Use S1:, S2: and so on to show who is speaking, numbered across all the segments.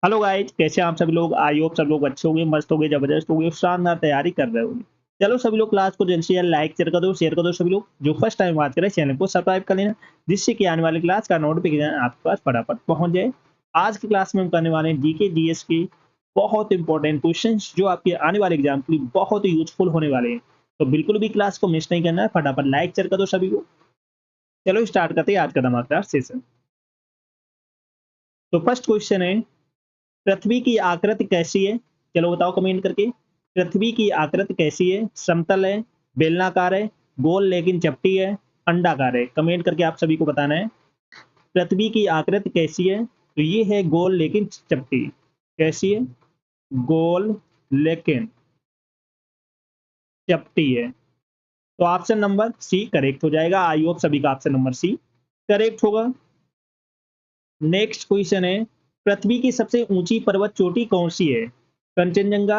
S1: Hello guys, कैसे हैं आप सभी लोग। आई होप सब लोग अच्छे होंगे, मस्त होंगे, जबरदस्त होंगे, शानदार तैयारी कर रहे होंगे। चलो सभी लोग क्लास को जल्द से जल्द लाइक शेयर कर दो सभी लोग। जो फर्स्ट टाइम बात करें चैनल को सब्सक्राइब कर लेना, जिससे कि आने वाली क्लास का नोटिफिकेशन आपके पास फटाफट पहुंच जाए। आज की क्लास में हम करने वाले हैं जीके जीएस की बहुत इंपॉर्टेंट क्वेश्चन, जो आपके आने वाले एग्जाम के लिए बहुत ही यूजफुल होने वाले हैं। तो बिल्कुल भी क्लास को मिस नहीं करना है, फटाफट लाइक शेयर कर दो सभी को। चलो स्टार्ट करते हैं आज का धमाकेदार सेशन। तो फर्स्ट क्वेश्चन है, पृथ्वी की आकृति कैसी है। चलो बताओ कमेंट करके। पृथ्वी की आकृति कैसी है। समतल है, बेलनाकार है, गोल लेकिन चपटी है, अंडाकार है। कमेंट करके आप सभी को बताना है पृथ्वी की आकृति कैसी है। तो ये है गोल लेकिन चपटी। कैसी है? गोल लेकिन चपटी है। तो ऑप्शन नंबर सी करेक्ट हो जाएगा। आई होप सभी का ऑप्शन नंबर सी करेक्ट होगा। नेक्स्ट क्वेश्चन है, पृथ्वी की सबसे ऊंची पर्वत चोटी कौन सी है। Kanchenjunga,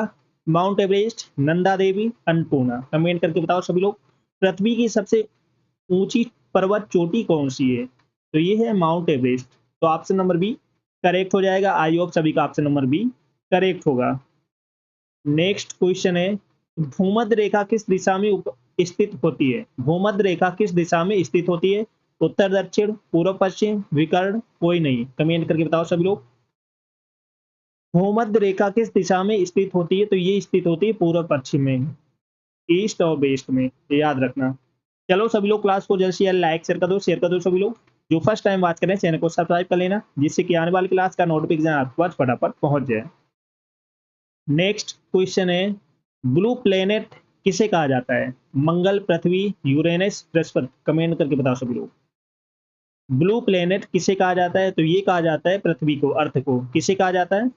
S1: mount Everest, Nanda Devi, Annapurna. Comment करके बताओ सभी लोग, पृथ्वी की सबसे ऊंची पर्वत चोटी कौन सी है। तो ये है माउंट एवरेस्ट। तो ऑप्शन नंबर बी करेक्ट हो जाएगा। आई होप सभी का ऑप्शन नंबर बी करेक्ट होगा। नेक्स्ट क्वेश्चन है, भूमध्य रेखा किस दिशा में स्थित होती है। भूमध्य रेखा किस दिशा में स्थित होती है। उत्तर दक्षिण, पूर्व पश्चिम, विकर्ण, कोई नहीं। कमेंट करके बताओ सभी लोग, भूमध्य रेखा किस दिशा में स्थित होती है। तो ये स्थित होती है पूर्व पश्चिम में, ईस्ट और वेस्ट में, ये याद रखना। चलो सभी लोग क्लास को जल्द से जल्द लाइक शेयर कर दो सभी लोग। जो फर्स्ट टाइम बात करें चैनल को सब्सक्राइब कर लेना, जिससे कि आने वाली क्लास का नोटिफिकेशन आपके पास फटाफट पहुंच जाए। नेक्स्ट क्वेश्चन है, ब्लू प्लेनेट किसे कहा जाता है। मंगल, पृथ्वी, यूरेनस, बृहस्पति। कमेंट करके बताओ सभी लोग, ब्लू प्लेनेट किसे कहा जाता है। तो ये कहा जाता है पृथ्वी को, अर्थ को। किसे कहा जाता है?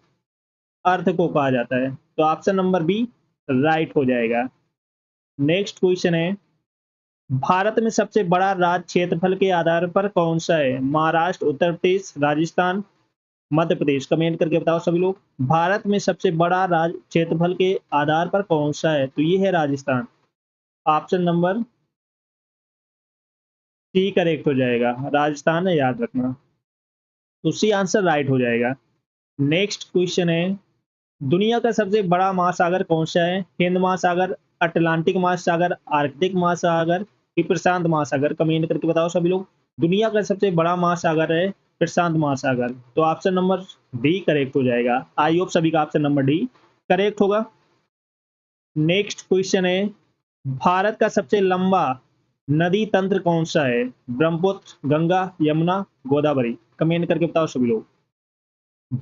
S1: अर्थ को कहा जाता है। तो ऑप्शन नंबर बी राइट हो जाएगा। नेक्स्ट क्वेश्चन है, भारत में सबसे बड़ा राज्य क्षेत्रफल के आधार पर कौन सा है। महाराष्ट्र, उत्तर प्रदेश, राजस्थान, मध्य प्रदेश। कमेंट करके बताओ सभी लोग, भारत में सबसे बड़ा राज्य क्षेत्रफल के आधार पर कौन सा है। तो ये है Rajasthan. Option number C correct हो जाएगा, राजस्थान है, याद रखना। तो सी आंसर राइट हो जाएगा। नेक्स्ट क्वेश्चन है, दुनिया का सबसे बड़ा महासागर कौन सा है। हिंद महासागर, अटलांटिक महासागर, आर्कटिक महासागर, कि प्रशांत महासागर। कमेंट करके बताओ सभी लोग, दुनिया का सबसे बड़ा महासागर है प्रशांत महासागर। तो ऑप्शन नंबर डी करेक्ट हो जाएगा। आई होप सभी का ऑप्शन नंबर डी करेक्ट होगा। नेक्स्ट क्वेश्चन है, भारत का सबसे लंबा नदी तंत्र कौन सा है। ब्रह्मपुत्र, गंगा, यमुना, गोदावरी। कमेंट करके बताओ सभी लोग,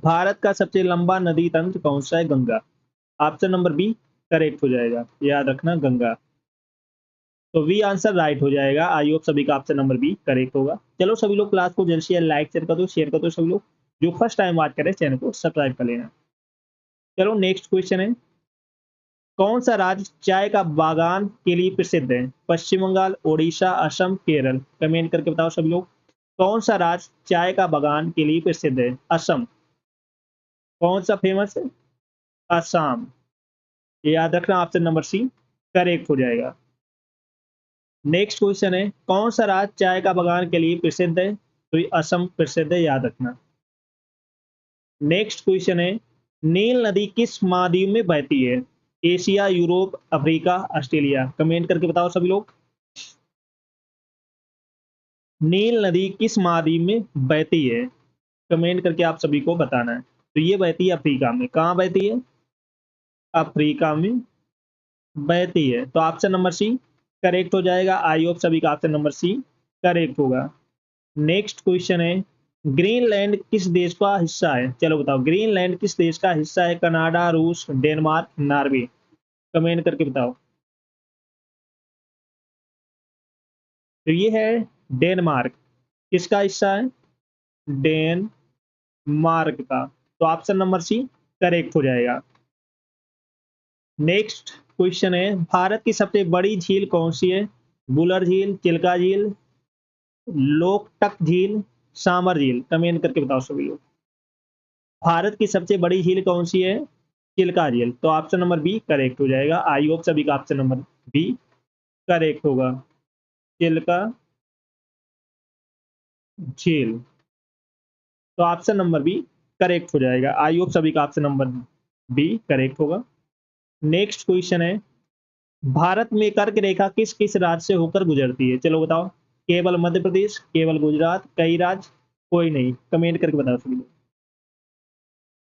S1: भारत का सबसे लंबा नदी तंत्र कौन सा है। Ganga. Option number B correct हो जाएगा, याद रखना गंगा। तो वी आंसर राइट हो जाएगा। आई होप सभी का ऑप्शन नंबर बी करेक्ट होगा। चलो सभी लोग क्लास को जल्द से जल्द लाइक शेयर कर दो सभी लोग। जो फर्स्ट टाइम बात करें चैनल को सब्सक्राइब कर लेना। चलो नेक्स्ट क्वेश्चन है, कौन सा राज्य चाय का बागान के लिए प्रसिद्ध है। पश्चिम बंगाल, उड़ीसा, असम, केरल। कमेंट करके बताओ सभी लोग, कौन सा राज्य चाय का बागान के लिए प्रसिद्ध है। असम। कौन सा फेमस है? असम। ये याद रखना, ऑप्शन नंबर सी करेक्ट हो जाएगा। नेक्स्ट क्वेश्चन है, कौन सा राज्य चाय का बागान के लिए प्रसिद्ध है। तो ये असम प्रसिद्ध है, याद रखना। नेक्स्ट क्वेश्चन है, नील नदी किस महाद्वीप में बहती है। Asia, Europe, Africa, Australia. Comment करके बताओ सभी लोग, नील नदी किस महाद्वीप में बहती है। कमेंट करके आप सभी को बताना है। तो ये बहती है अफ्रीका में। कहाँ बहती है? अफ्रीका में बहती है। तो ऑप्शन नंबर सी करेक्ट हो जाएगा। आई होप सभी का ऑप्शन नंबर सी करेक्ट होगा। नेक्स्ट क्वेश्चन है, ग्रीनलैंड किस देश का हिस्सा है। चलो बताओ, ग्रीनलैंड किस देश का हिस्सा है। कनाडा, रूस, डेनमार्क, नॉर्वे। कमेंट करके बताओ। तो ये है डेनमार्क। किसका हिस्सा है? डेनमार्क का। तो ऑप्शन नंबर सी करेक्ट हो जाएगा। नेक्स्ट क्वेश्चन है, भारत की सबसे बड़ी झील कौन सी है। बुलर झील, चिल्का झील, लोकटक झील, सामर झील। कमेंट करके बताओ सभी लोग, भारत की सबसे बड़ी झील कौन सी है। चिल्का झील। तो ऑप्शन नंबर बी करेक्ट हो जाएगा। आई होप सभी का ऑप्शन नंबर बी करेक्ट होगा, चिल्का झील। तो ऑप्शन नंबर बी करेक्ट हो जाएगा। आई होप सभी का ऑप्शन नंबर बी करेक्ट होगा। नेक्स्ट क्वेश्चन है, भारत में कर्क रेखा किस किस राज्य से होकर गुजरती है? चलो बताओ। केवल मध्य प्रदेश, केवल गुजरात, कई राज्य, कोई नहीं? कमेंट करके बताओ सभी लोग।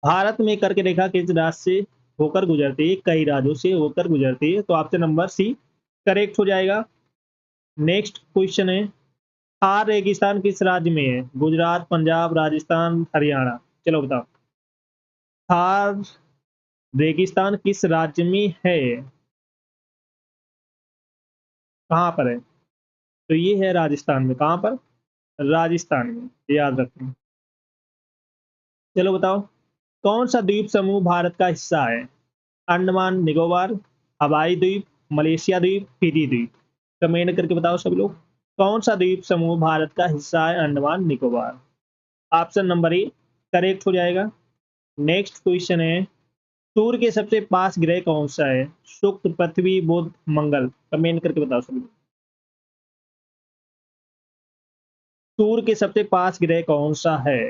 S1: भारत में कर्क रेखा किस राज्य से होकर गुजरती है? कई राज्यों से होकर गुजरती है, तो ऑप्शन नंबर सी करेक्ट हो जाएगा। नेक्स्ट क्वेश्चन है, थार रेगिस्तान किस राज्य में है? गुजरात, पंजाब, राजस्थान, हरियाणा? चलो बताओ। थार रेगिस्तान किस राज्य में है? कहाँ पर है? तो ये है राजस्थान में। कहाँ पर? राजस्थान में, याद रखना। चलो बताओ, कौन सा द्वीप समूह भारत का हिस्सा है? अंडमान निकोबार, हवाई द्वीप, मलेशिया द्वीप, फिजी द्वीप? कमेंट करके बताओ सभी लोग। कौन सा द्वीप समूह भारत का हिस्सा है? Andaman Nicobar. Option number A correct हो जाएगा। नेक्स्ट क्वेश्चन है, सूर्य के सबसे पास ग्रह कौन सा है? शुक्र, पृथ्वी, बुध, मंगल? कमेंट करके बताओ सभी लोग। सूर्य के सबसे पास ग्रह कौन सा है?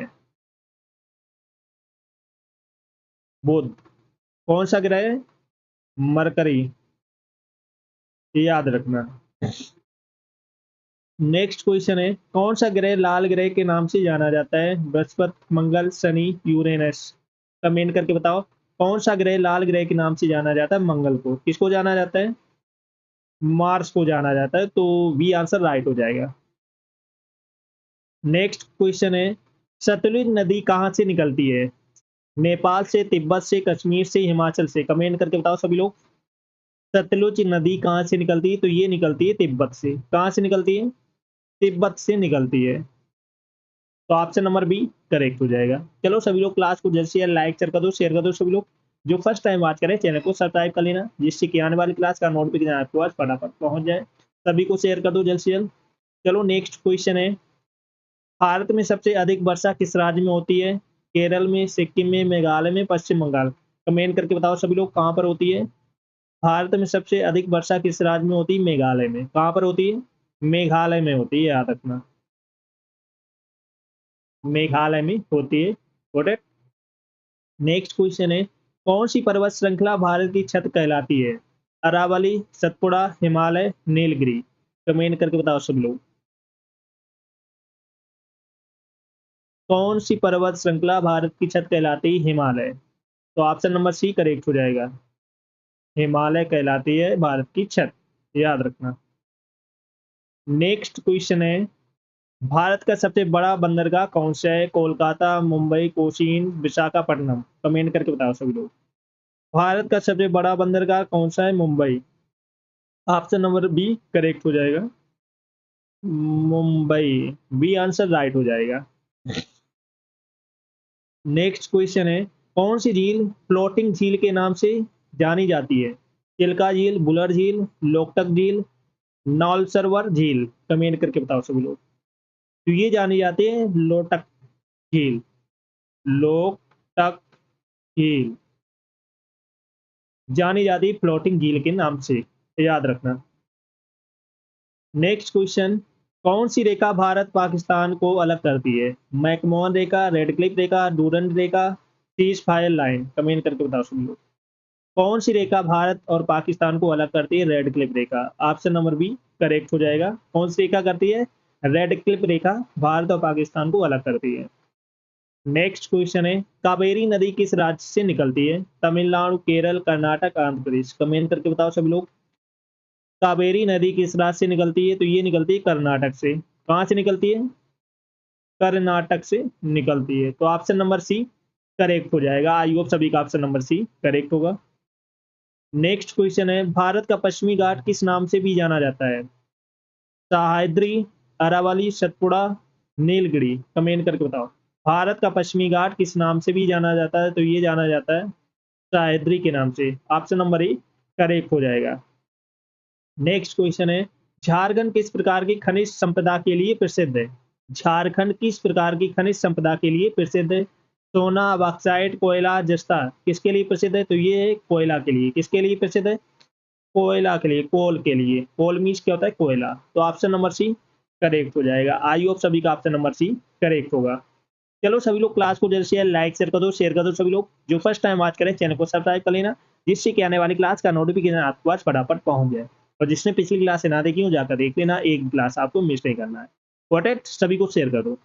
S1: बुध। कौन सा ग्रह है? मरकरी, याद रखना। नेक्स्ट क्वेश्चन है, कौन सा ग्रह लाल ग्रह के नाम से जाना जाता है? बृहस्पति, मंगल, शनि, यूरेनस? कमेंट करके बताओ। कौन सा ग्रह लाल ग्रह के नाम से जाना जाता है? मंगल को। किसको जाना जाता है? मार्स को जाना जाता है, तो बी आंसर राइट हो जाएगा। नेक्स्ट क्वेश्चन है, सतलुज नदी कहाँ से निकलती है? नेपाल से, तिब्बत से, कश्मीर से, हिमाचल से? कमेंट करके बताओ सभी लोग। सतलुज नदी कहाँ से निकलती है? तो ये निकलती है तिब्बत से। कहाँ से निकलती है? तिब्बत से निकलती है, तो ऑप्शन नंबर बी करेक्ट हो जाएगा। चलो सभी लोग क्लास को जल्द से जल्द लाइक कर दो, शेयर कर दो। सभी लोग जो फर्स्ट टाइम बात करें चैनल को सब्सक्राइब कर लेना, जिससे कि आने वाली क्लास का नोटिफिकेशन आपके पास फटाफट पहुंच जाए। सभी को शेयर कर दो जल्द से जल्द। चलो नेक्स्ट क्वेश्चन है, भारत में सबसे अधिक वर्षा किस राज्य में होती है? केरल में, सिक्किम में, मेघालय में, पश्चिम बंगाल? कमेंट करके बताओ सभी लोग कहाँ पर होती है? भारत में सबसे अधिक वर्षा किस राज्य में होती है? मेघालय में। कहाँ पर होती है? मेघालय में होती है, याद रखना। मेघालय में होती है। Got it. नेक्स्ट क्वेश्चन है, कौन सी पर्वत श्रृंखला भारत की छत कहलाती है? अरावली, सतपुड़ा, हिमालय, नीलगिरी? कमेंट करके बताओ सभी लोग। कौन सी पर्वत श्रृंखला भारत की छत कहलाती है? हिमालय। तो ऑप्शन नंबर सी करेक्ट हो जाएगा। हिमालय कहलाती है भारत की छत, याद रखना। नेक्स्ट क्वेश्चन है, भारत का सबसे बड़ा बंदरगाह कौन सा है? कोलकाता, मुंबई, कोचीन, विशाखापट्टनम? कमेंट करके बताओ सभी लोग। भारत का सबसे बड़ा बंदरगाह कौन सा है? Mumbai. Option number B correct हो जाएगा। मुंबई, बी आंसर राइट हो जाएगा। नेक्स्ट क्वेश्चन है, कौन सी झील फ्लोटिंग झील के नाम से जानी जाती है? चिल्का झील, बुलर झील, लोकटक झील, नौल सरोवर झील? कमेंट करके बताओ सभी लोग। तो ये जानी जाती है लोटक झील। लोकटक झील जानी जाती है फ्लोटिंग झील के नाम से, याद रखना। नेक्स्ट क्वेश्चन, कौन सी रेखा भारत पाकिस्तान को अलग करती है? मैकमोहन रेखा, रेड क्लिफ रेखा, डूरंड रेखा, सीज फायर लाइन? कमेंट करके बताओ सुन लो। कौन सी रेखा भारत और पाकिस्तान को अलग करती है? रेड क्लिफ रेखा। ऑप्शन नंबर बी करेक्ट हो जाएगा। कौन सी रेखा करती है? रेड क्लिफ रेखा भारत और पाकिस्तान को अलग करती है। नेक्स्ट क्वेश्चन है, कावेरी नदी किस राज्य से निकलती है? तमिलनाडु, केरल, कर्नाटक, आंध्र प्रदेश? कमेंट करके बताओ सभी लोग। कावेरी नदी किस राज्य से निकलती है? तो ये निकलती है कर्नाटक से। कहाँ से निकलती है? कर्नाटक से निकलती है, तो ऑप्शन नंबर सी करेक्ट हो जाएगा। आई होप सभी का ऑप्शन नंबर सी करेक्ट होगा। नेक्स्ट क्वेश्चन है, भारत का पश्चिमी घाट किस नाम से भी जाना जाता है? सह्याद्री, अरावली, सतपुड़ा, नीलगिरी? कमेंट करके बताओ। भारत का पश्चिमी घाट किस नाम से भी जाना जाता है? तो ये जाना जाता है सह्याद्री के नाम से। ऑप्शन नंबर ए करेक्ट हो जाएगा। नेक्स्ट क्वेश्चन है, झारखंड किस प्रकार की खनिज संपदा के लिए प्रसिद्ध है? झारखंड किस प्रकार की खनिज संपदा के लिए प्रसिद्ध है? सोना, बॉक्साइट, कोयला, जस्ता? किसके लिए प्रसिद्ध है? तो ये है कोयला के लिए। किसके लिए प्रसिद्ध है? कोयला के लिए, कोल के लिए। कोल मीन्स क्या होता है? कोयला। तो ऑप्शन नंबर सी करेक्ट हो जाएगा। आई होप सभी का ऑप्शन नंबर सी करेक्ट होगा। चलो सभी लोग क्लास को जैसे लाइक शेयर कर दो सभी लोग। जो फर्स्ट टाइम वॉच करें चैनल को सब्सक्राइब कर लेना, जिससे कि आने वाली क्लास का नोटिफिकेशन आपके पास फटाफट पहुंच जाए। और जिसने पिछली क्लास से ना देखी हो जाकर देख लेना, एक क्लास आपको मिस नहीं करना है। सभी को शेयर कर दो।